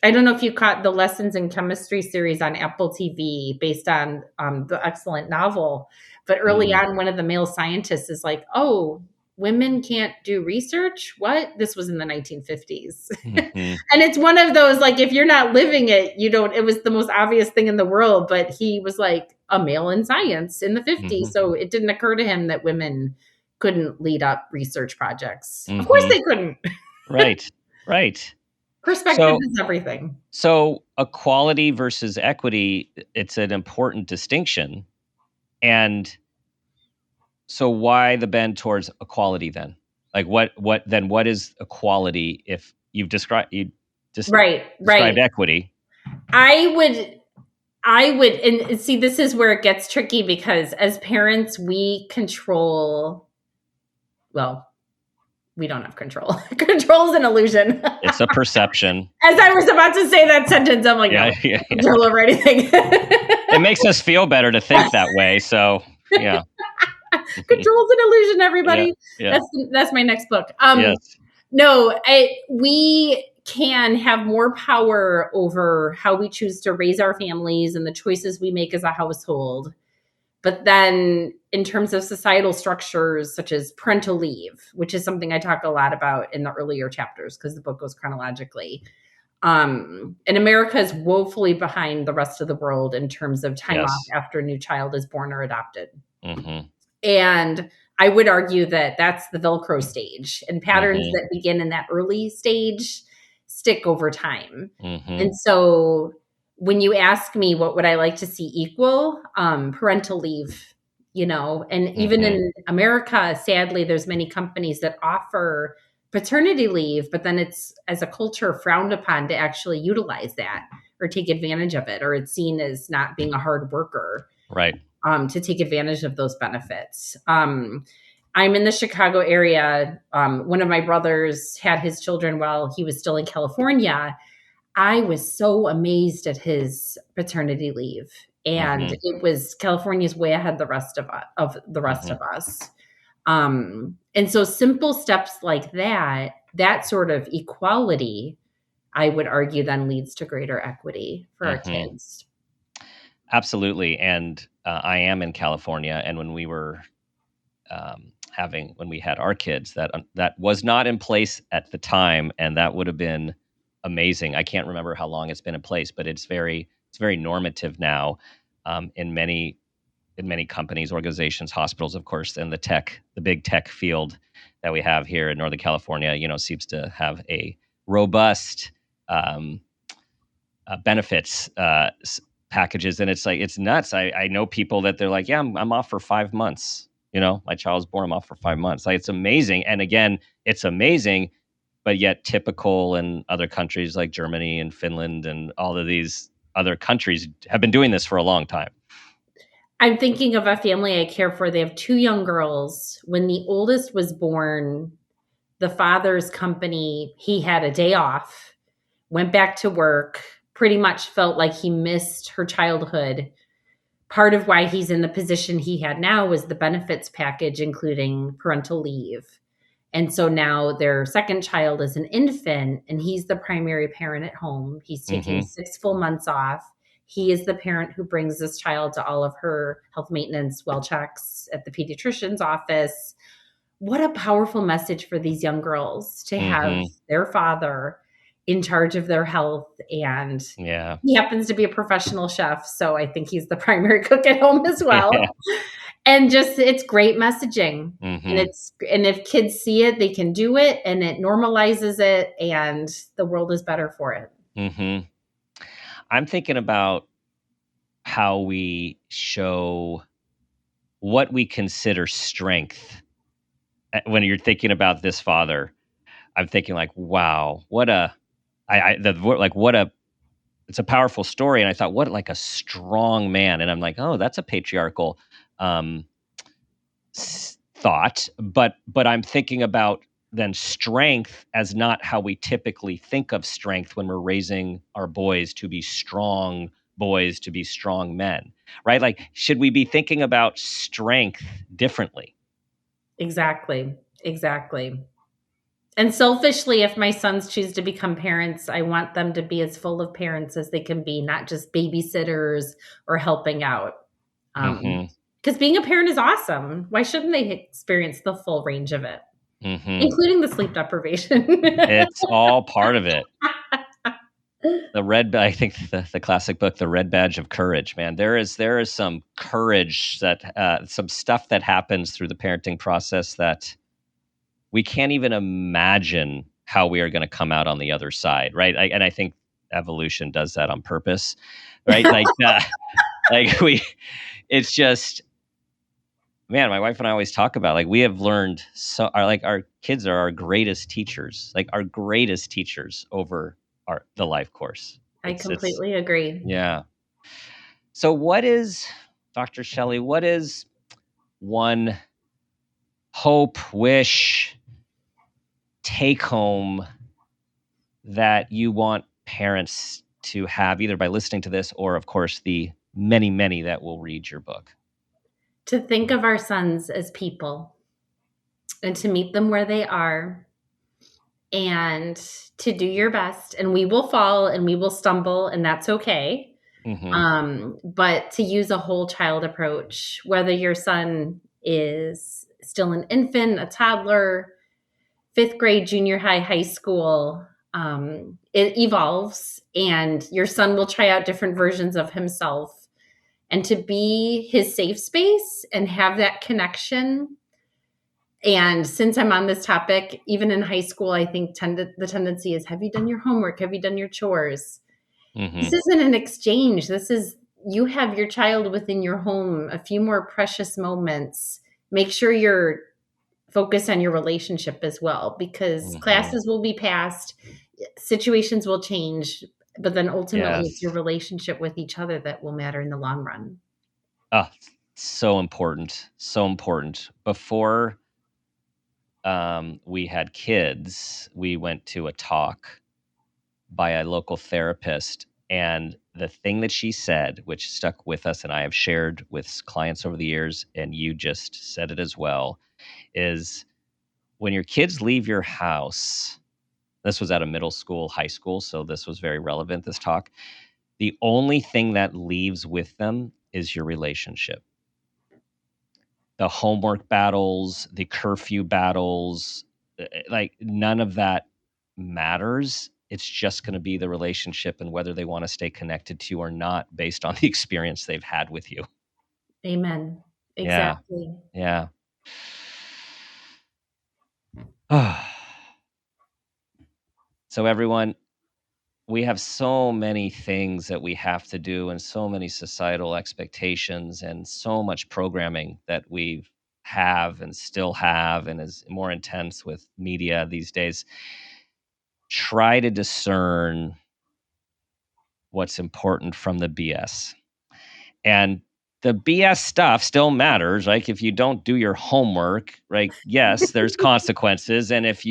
I don't know if you caught the Lessons in Chemistry series on Apple TV based on the excellent novel, but early on, one of the male scientists is like, "Oh, women can't do research? What?" This was in the 1950s. And it's one of those, like, if you're not living it, you don't, it was the most obvious thing in the world, but he was like a male in science in the 50s. So it didn't occur to him that women couldn't lead up research projects. Of course they couldn't. Right. Right. Perspective is everything. So equality versus equity, it's an important distinction. And so why the bend towards equality then? Like what is equality if you've described equity? I would, and see, this is where it gets tricky, because as parents, we control, well, we don't have control. Control is an illusion. It's a perception. As I was about to say that sentence, I'm like, no, control over anything. It makes us feel better to think that way. So, yeah. Control's an illusion, everybody. Yeah. That's my next book. Yes. No, we can have more power over how we choose to raise our families and the choices we make as a household. But then in terms of societal structures, such as parental leave, which is something I talk a lot about in the earlier chapters because the book goes chronologically. And America is woefully behind the rest of the world in terms of time off after a new child is born or adopted. And I would argue that that's the Velcro stage, and patterns that begin in that early stage stick over time. And so when you ask me what would I like to see equal, parental leave, and even in America, sadly, there's many companies that offer paternity leave, but then it's, as a culture, frowned upon to actually utilize that or take advantage of it, or it's seen as not being a hard worker. Right. To take advantage of those benefits. I'm in the Chicago area. One of my brothers had his children while he was still in California. I was so amazed at his paternity leave, and it was, California's way ahead of the rest of us. And so simple steps like that sort of equality, I would argue, then leads to greater equity for our kids. Absolutely. And I am in California, and when we were when we had our kids, that was not in place at the time, and that would have been amazing. I can't remember how long it's been in place, but it's very normative now in many companies, organizations, hospitals, of course, and the big tech field that we have here in Northern California, seems to have a robust benefits packages, and it's nuts. I know people that they're like, yeah, I'm off for 5 months. My child's born, I'm off for 5 months. Like, it's amazing. And again, it's amazing, but yet typical in other countries like Germany and Finland and all of these other countries have been doing this for a long time. I'm thinking of a family I care for. They have 2 young girls. When the oldest was born, the father's company, he had a day off, went back to work, pretty much felt like he missed her childhood. Part of why he's in the position he had now was the benefits package, including parental leave. And so now their second child is an infant, and he's the primary parent at home. He's taking 6 full months off. He is the parent who brings this child to all of her health maintenance well checks at the pediatrician's office. What a powerful message for these young girls to have their father in charge of their health. And he happens to be a professional chef, so I think he's the primary cook at home as well. And just, it's great messaging. And if kids see it, they can do it, and it normalizes it, and the world is better for it. I'm thinking about how we show what we consider strength when you're thinking about this father, I'm thinking like, wow, what a, what a, it's a powerful story. And I thought, what like a strong man. And I'm like, oh, that's a patriarchal um, thought. But I'm thinking about then strength as not how we typically think of strength when we're raising our boys to be strong boys, to be strong men, right? Like, should we be thinking about strength differently? Exactly. Exactly. And selfishly, if my sons choose to become parents, I want them to be as full of parents as they can be, not just babysitters or helping out. Mm-hmm. Because being a parent is awesome. Why shouldn't they experience the full range of it, Mm-hmm. including the sleep deprivation? It's all part of it. I think the classic book, The Red Badge of Courage, man, there is some courage that, some stuff that happens through the parenting process that we can't even imagine how we are going to come out on the other side. Right. And I think evolution does that on purpose, right? It's just, man, my wife and I always talk about, like, we have learned our kids are our greatest teachers, like our greatest teachers over the life course. I It's completely agree. yeah. So what is, Dr. Shelly, what is one hope, wish, take home that you want parents to have, either by listening to this or, of course, the many, many that will read your book? To think of our sons as people and to meet them where they are and to do your best. And we will fall and we will stumble, and that's okay. But to use a whole child approach, whether your son is still an infant, a toddler, fifth grade, junior high, high school, it evolves, and your son will try out different versions of himself. And to be his safe space and have that connection. And since I'm on this topic, even in high school, I think the tendency is, have you done your homework? Have you done your chores? This isn't an exchange. This is, you have your child within your home, a few more precious moments. Make sure you're focused on your relationship as well, because classes will be passed, situations will change, but then ultimately it's your Yes. relationship with each other that will matter in the long run. Oh, so important. So important. Before we had kids, we went to a talk by a local therapist. And the thing that she said, which stuck with us, and I have shared with clients over the years, and you just said it as well, is when your kids leave your house, this was at a middle school, high school, so this was very relevant, this talk. The only thing that leaves with them is your relationship. The homework battles, the curfew battles, like none of that matters. It's just going to be the relationship and whether they want to stay connected to you or not based on the experience they've had with you. Amen. Yeah. Exactly. Yeah. So everyone, we have so many things that we have to do and so many societal expectations and so much programming that we have and still have and is more intense with media these days. Try to discern what's important from the BS. And the BS stuff still matters. Like if you don't do your homework, right? Yes, there's consequences. And if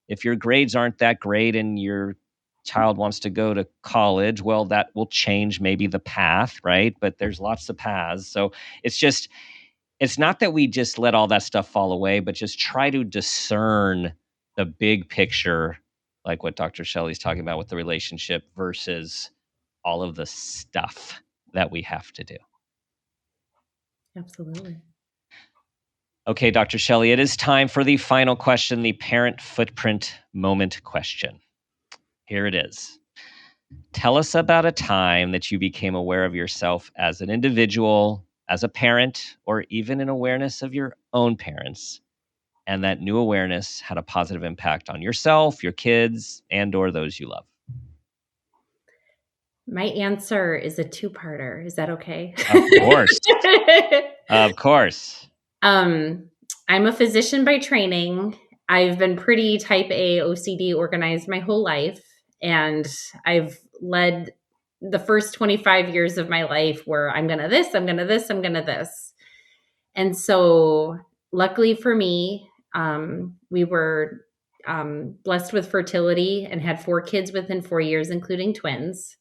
if your grades aren't that great and your child wants to go to college, well, that will change maybe the path, right? But there's lots of paths. So it's not that we just let all that stuff fall away, but just try to discern the big picture, like what Dr. Shelley's talking about with the relationship versus all of the stuff that we have to do. Absolutely. Okay, Dr. Shelley, it is time for the final question, the parent footprint moment question. Here it is. Tell us about a time that you became aware of yourself as an individual, as a parent, or even an awareness of your own parents, and that new awareness had a positive impact on yourself, your kids, and or those you love. My answer is a two-parter. Is that okay? Of course. Of course. I'm a physician by training. I've been pretty type A OCD organized my whole life. And I've led the first 25 years of my life where I'm going to this, I'm going to this, I'm going to this. And so, luckily for me, we were blessed with fertility and had 4 kids within 4 years, including twins.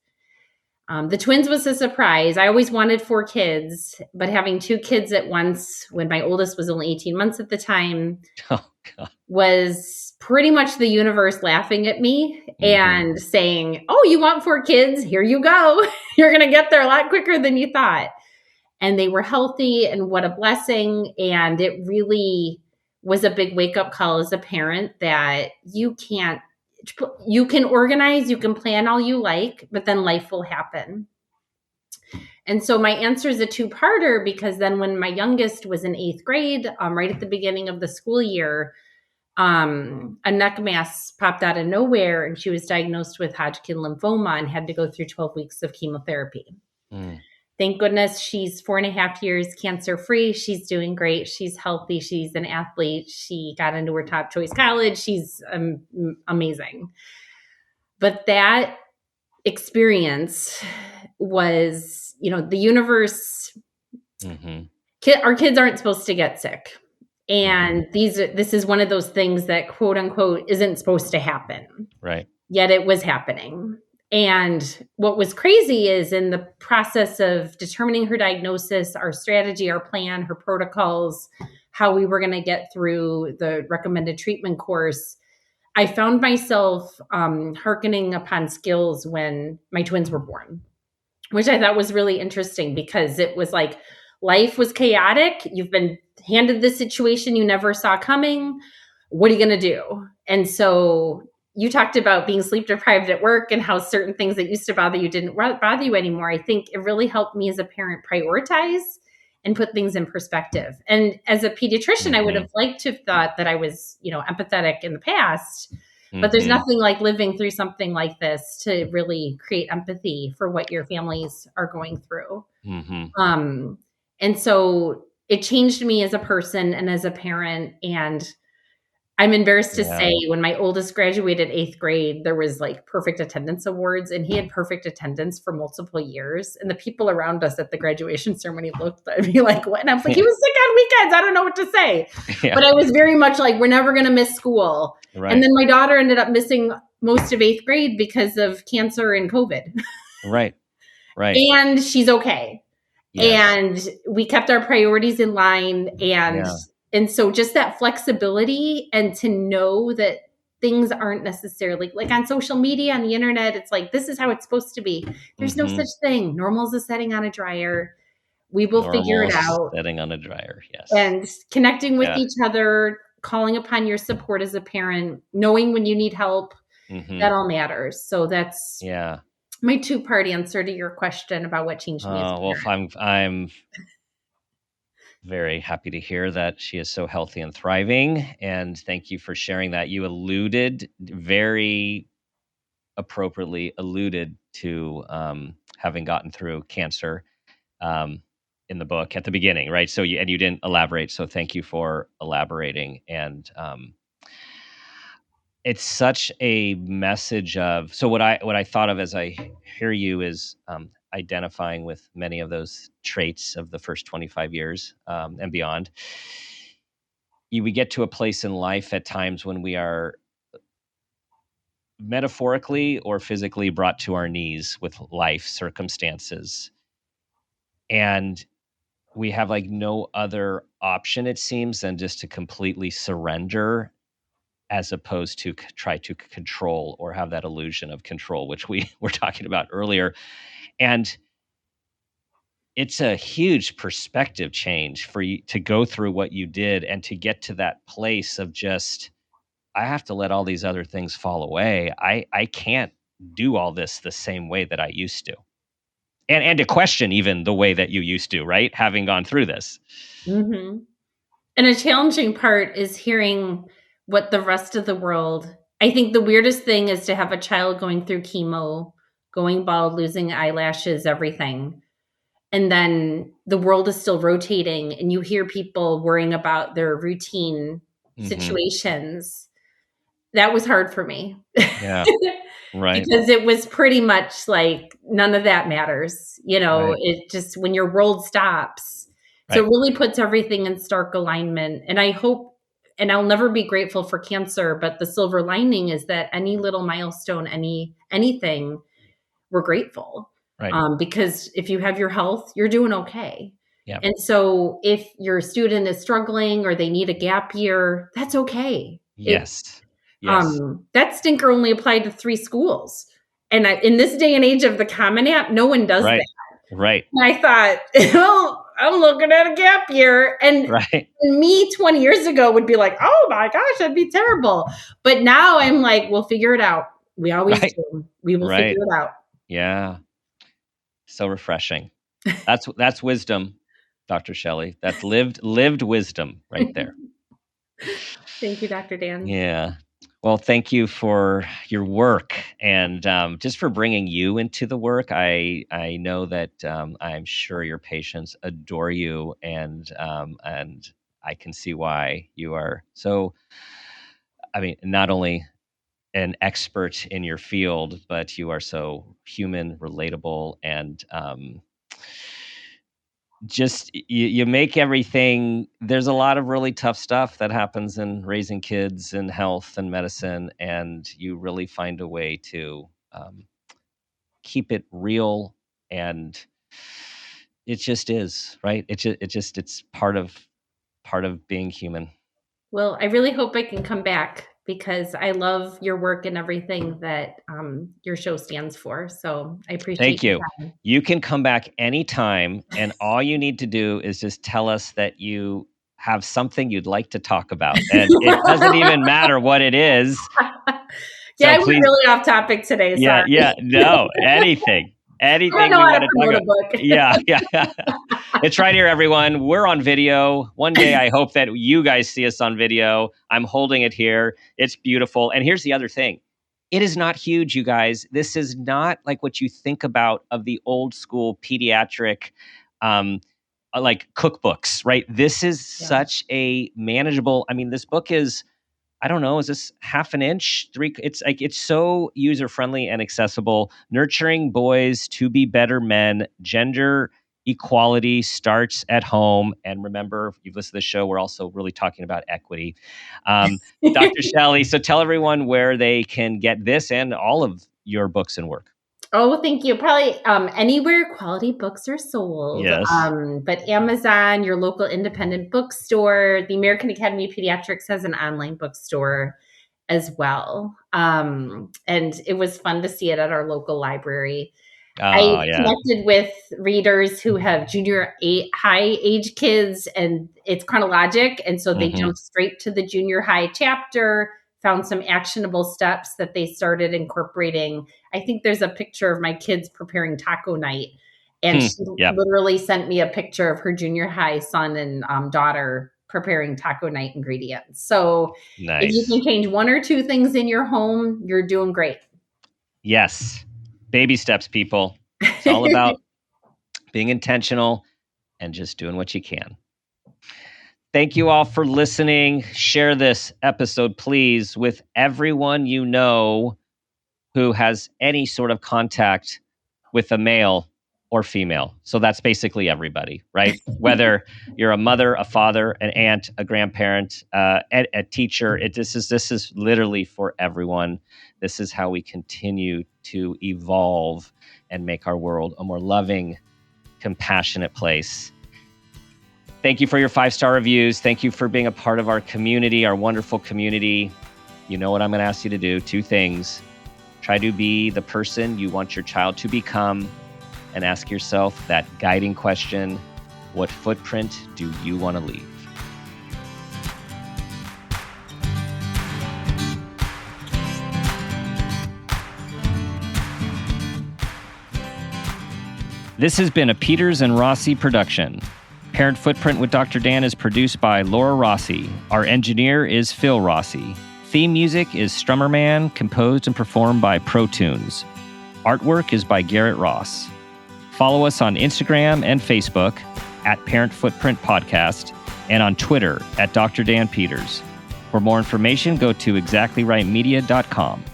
The twins was a surprise. I always wanted 4 kids, but having 2 kids at once when my oldest was only 18 months at the time Oh, God. was pretty much the universe laughing at me Mhm. and saying, "Oh, you want 4 kids? Here you go. You're going to get there a lot quicker than you thought." And they were healthy, and what a blessing. And it really was a big wake-up call as a parent that you can organize, you can plan all you like, but then life will happen. And so my answer is a 2-parter, because then when my youngest was in 8th grade, right at the beginning of the school year, a neck mass popped out of nowhere, and she was diagnosed with Hodgkin lymphoma and had to go through 12 weeks of chemotherapy. Thank goodness she's 4.5 years cancer free. She's doing great. She's healthy. She's an athlete. She got into her top choice college. She's amazing. But that experience was, the universe. Our kids aren't supposed to get sick. And this is one of those things that, quote unquote, isn't supposed to happen. Right. Yet it was happening. And what was crazy is, in the process of determining her diagnosis, our strategy, our plan, her protocols, how we were going to get through the recommended treatment course, I found myself hearkening upon skills when my twins were born, which I thought was really interesting, because it was like life was chaotic. You've been handed this situation you never saw coming. What are you going to do? And so you talked about being sleep deprived at work and how certain things that used to bother you didn't bother you anymore. I think it really helped me as a parent prioritize and put things in perspective. And as a pediatrician, I would have liked to have thought that I was, empathetic in the past, but there's nothing like living through something like this to really create empathy for what your families are going through. And so it changed me as a person and as a parent. And I'm embarrassed to say, when my oldest graduated 8th grade, there was like perfect attendance awards, and he had perfect attendance for multiple years. And the people around us at the graduation ceremony looked at me like, what? And I was like, he was sick on weekends. I don't know what to say. But I was very much like, we're never going to miss school. Right. And then my daughter ended up missing most of 8th grade because of cancer and COVID. Right. And she's okay. Yes. And we kept our priorities in line. And so just that flexibility, and to know that things aren't necessarily like on social media, on the internet, it's like, this is how it's supposed to be. There's no such thing. Normal is a setting on a dryer. We will figure it out. Setting on a dryer, yes. And connecting with each other, calling upon your support as a parent, knowing when you need help, that all matters. So that's my 2-part answer to your question about what changed me as a parent. Well, I'm very happy to hear that she is so healthy and thriving. And thank you for sharing that. You very appropriately alluded to having gotten through cancer in the book at the beginning, right? So you didn't elaborate. So thank you for elaborating. And it's such a message of, so what I thought of as I hear you is identifying with many of those traits of the first 25 years and beyond. We get to a place in life at times when we are metaphorically or physically brought to our knees with life circumstances. And we have like no other option, it seems, than just to completely surrender, as opposed to try to control or have that illusion of control, which we were talking about earlier. And it's a huge perspective change for you to go through what you did and to get to that place of just, I have to let all these other things fall away. I can't do all this the same way that I used to. And to question even the way that you used to, right? Having gone through this. And a challenging part is hearing what the rest of the world, I think the weirdest thing is to have a child going through chemo, going bald, losing eyelashes, everything. and then the world is still rotating and you hear people worrying about their routine situations. That was hard for me. Yeah. Right. Because it was pretty much like none of that matters. Right. It just, when your world stops. So Right. it really puts everything in stark alignment. And I hope, and I'll never be grateful for cancer, but the silver lining is that any little milestone, anything, we're grateful. Right. Because if you have your health, you're doing okay. Yeah. And so if your student is struggling or they need a gap year, that's okay. Yes. Yes. That stinker only applied to 3 schools. And in this day and age of the Common App, no one does Right. that. Right. And I thought, well, I'm looking at a gap year. And Right. me 20 years ago would be like, oh my gosh, that'd be terrible. But now I'm like, we'll figure it out. We always do. We will figure it out. Yeah. So refreshing. That's wisdom, Dr. Shelly. That's lived wisdom right there. Thank you, Dr. Dan. Yeah. Well, thank you for your work and just for bringing you into the work. I know that I'm sure your patients adore you, and I can see why you are so. I mean, not only an expert in your field, but you are so human, relatable, and just you make everything. There's a lot of really tough stuff that happens in raising kids and health and medicine, and you really find a way to keep it real, and it just is, right. It's part of being human. Well, I really hope I can come back because I love your work and everything that your show stands for. So I appreciate Thank you. your time. You can come back anytime, and all you need to do is just tell us that you have something you'd like to talk about. And it doesn't even matter what it is. Yeah, I was really off topic today. Sorry. Yeah. No, anything. Anything we want to talk about. Yeah. It's right here, everyone. We're on video. One day, I hope that you guys see us on video. I'm holding it here. It's beautiful. And here's the other thing. It is not huge, you guys. This is not like what you think about of the old school pediatric, like cookbooks, right? This is such a manageable. I mean, this book is, I don't know, is this half an inch? 3? It's so user friendly and accessible. Nurturing boys to be better men. Gender equality starts at home. And remember, if you've listened to the show, we're also really talking about equity. Dr. Shelly, so tell everyone where they can get this and all of your books and work. Oh, thank you. Probably anywhere quality books are sold. Yes. But Amazon, your local independent bookstore, the American Academy of Pediatrics has an online bookstore as well. And it was fun to see it at our local library. I connected with readers who have junior high age kids, and it's chronologic. And so they jump straight to the junior high chapter, found some actionable steps that they started incorporating. I think there's a picture of my kids preparing taco night. And she literally sent me a picture of her junior high son and daughter preparing taco night ingredients. So if you can change 1 or 2 things in your home, you're doing great. Yes. Baby steps, people. It's all about being intentional and just doing what you can. Thank you all for listening. Share this episode, please, with everyone you know who has any sort of contact with a male or female. So that's basically everybody, right? Whether you're a mother, a father, an aunt, a grandparent, a teacher, this is literally for everyone. This is how we continue to evolve and make our world a more loving, compassionate place. Thank you for your 5-star reviews. Thank you for being a part of our community, our wonderful community. You know what I'm going to ask you to do. 2 things. Try to be the person you want your child to become, and ask yourself that guiding question: what footprint do you want to leave? This has been a Peters and Rossi production. Parent Footprint with Dr. Dan is produced by Laura Rossi. Our engineer is Phil Rossi. Theme music is Strummer Man, composed and performed by Pro Tunes. Artwork is by Garrett Ross. Follow us on Instagram and Facebook at Parent Footprint Podcast and on Twitter at Dr. Dan Peters. For more information, go to exactlyrightmedia.com.